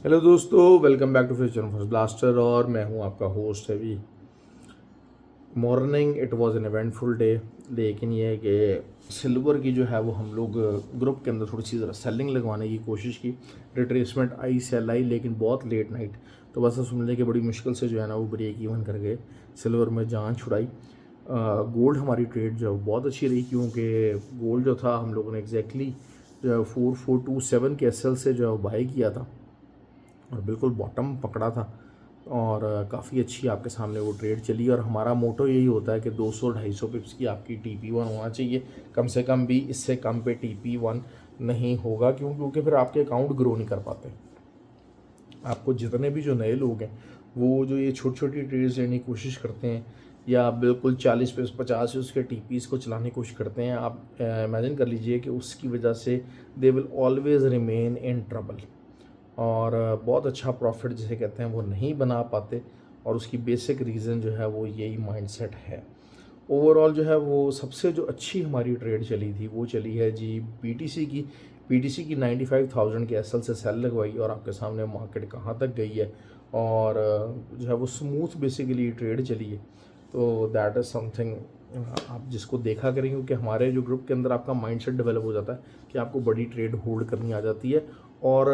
Hello दोस्तों, welcome back to future first blaster और मैं हूं आपका host Abhi. Morning it was an eventful day, लेकिन ये है कि सिल्वर की जो है वो हम लोग ग्रुप के अंदर थोड़ी सी ज़रा सेलिंग लगवाने की कोशिश की। रिट्रेसमेंट आई, सेल आई, लेकिन बहुत लेट नाइट। तो बस समझ कि बड़ी मुश्किल से जो है ना वो ब्रेक इवन कर गए, सिल्वर में जान छुड़ाई। गोल्ड हमारी ट्रेड जो बहुत अच्छी रही, क्योंकि गोल्ड जो था हम लोगों ने एग्जैक्टली जो है 4427 के एस एल से जो है बाई किया था और बिल्कुल बॉटम पकड़ा था। और काफ़ी अच्छी आपके सामने वो ट्रेड चली। और हमारा मोटो यही होता है कि 200-250 पिप्स की आपकी TP1 होना चाहिए, कम से कम भी। इससे कम पे TP1 नहीं होगा, क्योंकि फिर आपके अकाउंट ग्रो नहीं कर पाते। आपको जितने भी जो नए लोग हैं वो जो ये छोटी छोटी ट्रेड्स लेने की कोशिश करते हैं या बिल्कुल 40 पे 50 से उसके TPs को चलाने की कोशिश करते हैं, आप इमेजिन कर लीजिए कि उसकी वजह से they will always remain in trouble. और बहुत अच्छा प्रॉफिट जिसे कहते हैं वो नहीं बना पाते। और उसकी बेसिक रीज़न जो है वो यही माइंडसेट है। ओवरऑल जो है वो सबसे जो अच्छी हमारी ट्रेड चली थी वो चली है जी BTC की 95,000 के एसएल से सेल लगवाई और आपके सामने मार्केट कहाँ तक गई है। और जो है वो स्मूथ बेसिकली ट्रेड चली है। तो दैट इज़ समथिंग आप जिसको देखा करें, क्योंकि हमारे जो ग्रुप के अंदर आपका माइंडसेट डेवलप हो जाता है कि आपको बड़ी ट्रेड होल्ड करनी आ जाती है। और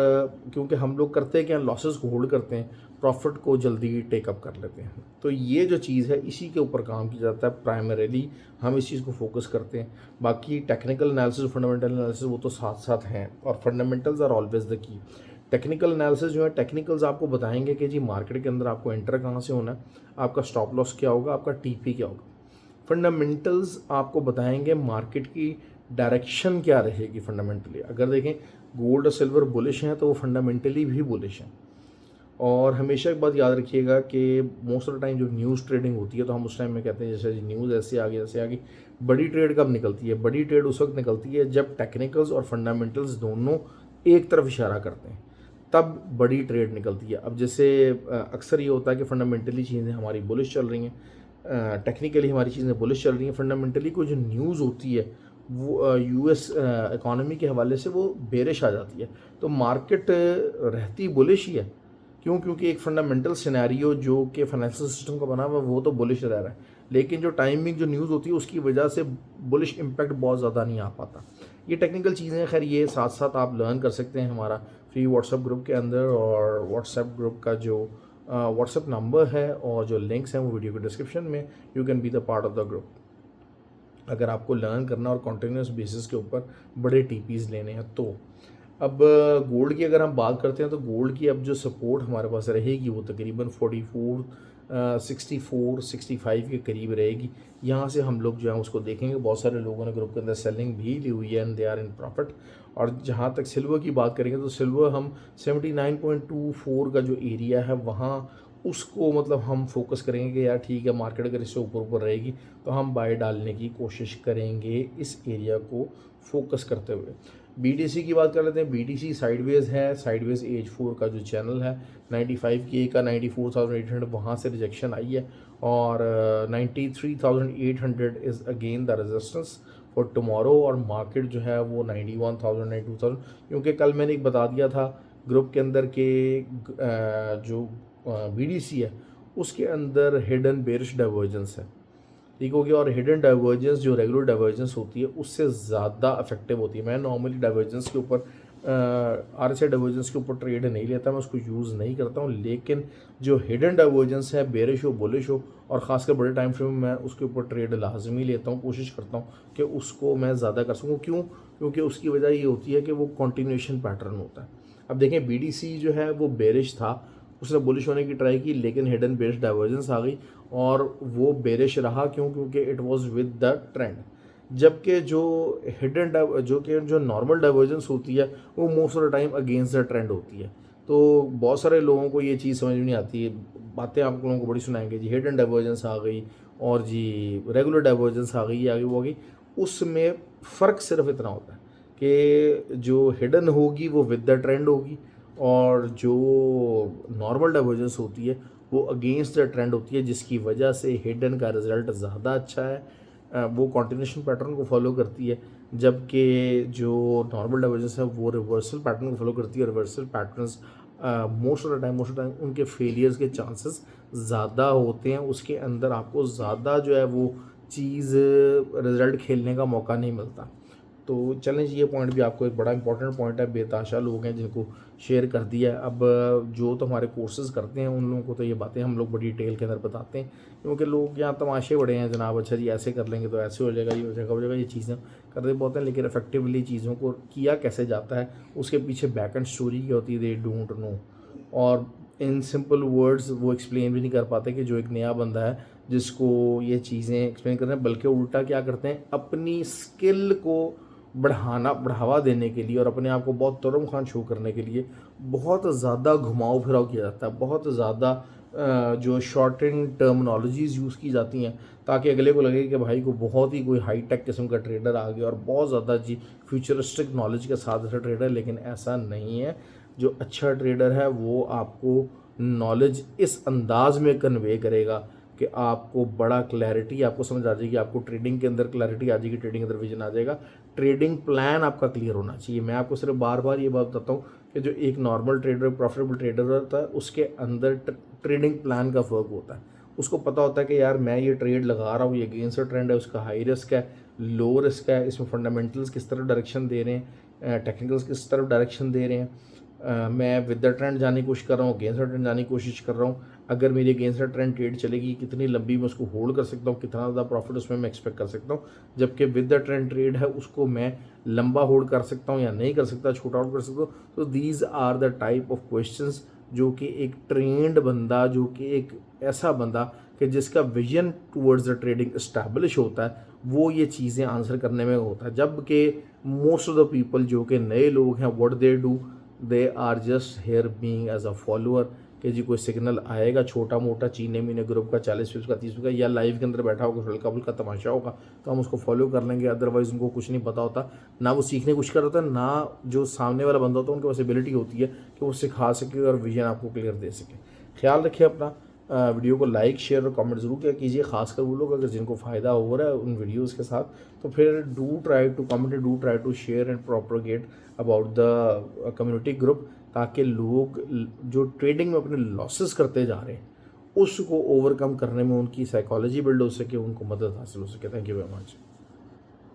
क्योंकि हम लोग करते हैं क्या, लॉसेस को होल्ड करते हैं, प्रॉफिट को जल्दी टेकअप कर लेते हैं। तो ये जो चीज़ है इसी के ऊपर काम किया जाता है प्राइमरीली, हम इस चीज़ को फोकस करते हैं। बाकी टेक्निकल एनालिसिस, फंडामेंटल एनालिसिस वो तो साथ साथ हैं, और fundamentals are always the key. Technical analysis जो है, टेक्निकल्स आपको बताएंगे कि जी मार्केट के अंदर आपको एंटर कहाँ से होना है, आपका स्टॉप लॉस क्या होगा, आपका TP क्या होगा। फंडामेंटल्स आपको बताएंगे मार्केट की डायरेक्शन क्या रहेगी। फंडामेंटली अगर देखें गोल्ड और सिल्वर बुलिश हैं तो वो फंडामेंटली भी बुलिश हैं। और हमेशा एक बात याद रखिएगा कि मोस्ट ऑफ द टाइम जब न्यूज़ ट्रेडिंग होती है तो हम उस टाइम में कहते हैं जैसे जी न्यूज़ ऐसे आ गई ऐसे आ गई। बड़ी ट्रेड कब निकलती है? बड़ी ट्रेड उस वक्त निकलती है जब टेक्निकल्स और फंडामेंटल्स दोनों एक तरफ इशारा करते हैं, तब बड़ी ट्रेड निकलती है। अब जैसे अक्सर ये होता है कि फंडामेंटली चीज़ें हमारी बुलिश चल रही हैं, टेक्निकली हमारी चीज़ें बुलिश चल रही हैं, फंडामेंटली कोई जो न्यूज़ होती है वो US इकॉनमी के हवाले से वो बेरिश आ जाती है, तो मार्केट रहती बुलिश ही है। क्यों? क्योंकि एक फंडामेंटल सिनेरियो जो कि फाइनेंशियल सिस्टम का बना हुआ है वो तो बुलिश रह रहा है, लेकिन जो टाइमिंग जो न्यूज़ होती है उसकी वजह से बुलिश इम्पैक्ट बहुत ज़्यादा नहीं आ पाता। ये टेक्निकल चीज़ें खैर ये साथ साथ आप लर्न कर सकते हैं हमारा फ्री व्हाट्सएप ग्रुप के अंदर। और व्हाट्सएप ग्रुप का जो व्हाट्सएप नंबर है और जो लिंक्स हैं वो वीडियो के डिस्क्रिप्शन में, you can be the part of the group अगर आपको लर्न करना और कॉन्टीन्यूस बेसिस के ऊपर बड़े TPs लेने हैं तो। अब गोल्ड की अगर हम बात करते हैं तो गोल्ड की अब जो सपोर्ट हमारे पास रहेगी वो तकरीबन 64-65 के करीब रहेगी। यहाँ से हम लोग जो है उसको देखेंगे। बहुत सारे लोगों ने ग्रुप के अंदर सेलिंग भी ली हुई है and they are in profit. और जहाँ तक सिल्वर की बात करेंगे तो सिल्वर हम 79.24 का जो एरिया है वहाँ उसको मतलब हम फोकस करेंगे कि यार ठीक है, मार्केट अगर इससे ऊपर ऊपर रहेगी तो हम बाय डालने की कोशिश करेंगे इस एरिया को फोकस करते हुए। BTC की बात कर लेते हैं। BTC साइडवेज है, साइडवेज एज 4 का जो चैनल है 95 के का 94,800 वहाँ से रिजेक्शन आई है। और 93,800 is again the resistance for tomorrow. और मार्केट जो है वो 91,000 92,000, क्योंकि कल मैंने एक बता दिया था ग्रुप के अंदर के जो BDC है उसके अंदर हिडन बेरिश डाइवर्जेंस है, ठीक हो गया। और हिडन डाइवर्जेंस जो रेगुलर डाइवर्जेंस होती है उससे ज़्यादा इफेक्टिव होती है। मैं नॉर्मली डाइवर्जेंस के ऊपर RSI डाइवर्जेंस के ऊपर ट्रेड नहीं लेता, मैं उसको यूज़ नहीं करता हूँ, लेकिन जो हिडन डाइवर्जेंस है बेरिश हो बुलिश हो और ख़ासकर बड़े टाइम फ्रेम में मैं उसके ऊपर ट्रेड लाजमी लेता हूँ, कोशिश करता हूँ कि उसको मैं ज़्यादा कर सकूँ। क्यों? क्योंकि उसकी वजह ये होती है कि वो कॉन्टीन्यूशन पैटर्न होता है। अब देखें BDC जो है वो बेरिश था, उसने बुलिश होने की ट्राई की, लेकिन हिडन बेरिश डाइवर्जेंस आ गई और वो बेरिश रहा। क्यों? क्योंकि it was with the trend. जबकि जो हिडन जो नॉर्मल डाइवर्जेंस होती है वो most of the time against the trend होती है। तो बहुत सारे लोगों को ये चीज़ समझ में नहीं आती है। बातें आप लोगों को बड़ी सुनाएंगे जी हिडन डाइवर्जेंस आ गई और जी रेगुलर डाइवर्जेंस आ गई, ये आ गई वो आ गई। उसमें फ़र्क सिर्फ इतना होता है कि जो हिडन होगी वो विद द ट्रेंड होगी और जो नॉर्मल डाइवर्जेंस होती है वो अगेंस्ट द ट्रेंड होती है, जिसकी वजह से हिडन का रिज़ल्ट ज़्यादा अच्छा है। वो कॉन्टिन्यूशन पैटर्न को फॉलो करती है, जबकि जो नॉर्मल डाइवर्जेंस है वो रिवर्सल पैटर्न को फॉलो करती है। Reversal patterns most of the time उनके फेलियर्स के चांसेस ज़्यादा होते हैं, उसके अंदर आपको ज़्यादा जो है वो चीज़ रिज़ल्ट खेलने का मौका नहीं मिलता। तो चलें ये पॉइंट भी आपको एक बड़ा इंपॉर्टेंट पॉइंट है, बेताशा लोग हैं जिनको शेयर कर दिया है। अब जो तो हमारे कोर्सेज़ करते हैं उन लोगों को तो ये बातें हम लोग बड़ी डिटेल के अंदर बताते हैं, क्योंकि लोग यहाँ तमाशे बड़े हैं जनाब, अच्छा जी ऐसे कर लेंगे तो ऐसे हो जाएगा, ये हो जाएगा, हो जाएगा, ये चीज़ें करते बहुत हैं, लेकिन इफेक्टिवली चीज़ों को किया कैसे जाता है, उसके पीछे बैक एंड स्टोरी क्या होती है, दे डोंट नो। और इन सिंपल वर्ड्स वो एक्सप्लेन भी नहीं कर पाते कि जो एक नया बंदा है जिसको ये चीज़ें एक्सप्लेन कर रहे हैं, बल्कि उल्टा क्या करते हैं, अपनी स्किल को बढ़ावा देने के लिए और अपने आप को बहुत तुरम खान शो करने के लिए बहुत ज़्यादा घुमाव फिराव किया जाता है, बहुत ज़्यादा जो शॉर्टेंड टर्मिनोलॉजीज़ यूज़ की जाती हैं ताकि अगले को लगे कि भाई को बहुत ही कोई हाई टेक किस्म का ट्रेडर आ गया और बहुत ज़्यादा जी फ्यूचरिस्टिक नॉलेज के साथ ऐसा ट्रेडर, लेकिन ऐसा नहीं है। जो अच्छा ट्रेडर है वो आपको नॉलेज इस अंदाज में कन्वे करेगा कि आपको बड़ा क्लैरिटी आपको समझ आ जाएगी, आपको ट्रेडिंग के अंदर क्लैरिटी आ जाएगी, ट्रेडिंग के अंदर विजन आ जाएगा, ट्रेडिंग प्लान आपका क्लियर होना चाहिए। मैं आपको सिर्फ बार बार ये बात बताता हूँ कि जो एक नॉर्मल ट्रेडर प्रॉफिटेबल ट्रेडर होता है उसके अंदर ट्रेडिंग प्लान का फ़र्क होता है। उसको पता होता है कि यार मैं ये ट्रेड लगा रहा हूँ, ये अगेंस्ट ट्रेंड है, उसका हाई रिस्क है, लो रिस्क है, इसमें फंडामेंटल्स किस तरफ डायरेक्शन दे रहे हैं, टेक्निकल्स किस तरफ डायरेक्शन दे रहे हैं, मैं विद द ट्रेंड जाने की कोशिश कर रहा हूँ, अगेंस्ट द ट्रेंड जाने की कोशिश कर रहा हूँ, अगर मेरी अगेंस्ट द ट्रेंड ट्रेड चलेगी कितनी लंबी मैं उसको होल्ड कर सकता हूँ, कितना ज़्यादा प्रॉफिट उसमें मैं एक्सपेक्ट कर सकता हूँ, जबकि विद द ट्रेंड ट्रेड है उसको मैं लंबा होल्ड कर सकता हूँ या नहीं कर सकता, छोटा होल्ड कर सकता हूँ। तो these are the type of questions जो कि एक ट्रेंड बंदा, जो कि एक ऐसा बंदा कि जिसका vision towards the trading establish होता है, वो ये चीज़ें आंसर करने में होता है। जबकि मोस्ट ऑफ द पीपल जो कि नए लोग हैं, what they do, they are just here being as a follower कि जी कोई सिग्नल आएगा छोटा मोटा चीने मीने ग्रुप का 40 का 30 का या लाइव के अंदर बैठा होगा, हल्का फुल्का तमाशा होगा तो हम उसको फॉलो कर लेंगे, अदरवाइज़ उनको कुछ नहीं पता होता, ना वो सीखने की कोशिश कर होता, ना जो सामने वाला बंदा होता है उनके पास एबिलिटी होती है कि वो सिखा सके और विजन आपको क्लियर दे सके। ख्याल रखिए अपना, वीडियो को लाइक शेयर और कमेंट ज़रूर किया कीजिए, खासकर वो लोग अगर जिनको फ़ायदा हो रहा है उन वीडियोस के साथ, तो फिर do try to comment, do try to share and propagate about the community group, ताकि लोग जो ट्रेडिंग में अपने लॉसेस करते जा रहे हैं उसको ओवरकम करने में उनकी साइकोलॉजी बिल्ड हो सके, उनको मदद हासिल हो सके। Thank you very much.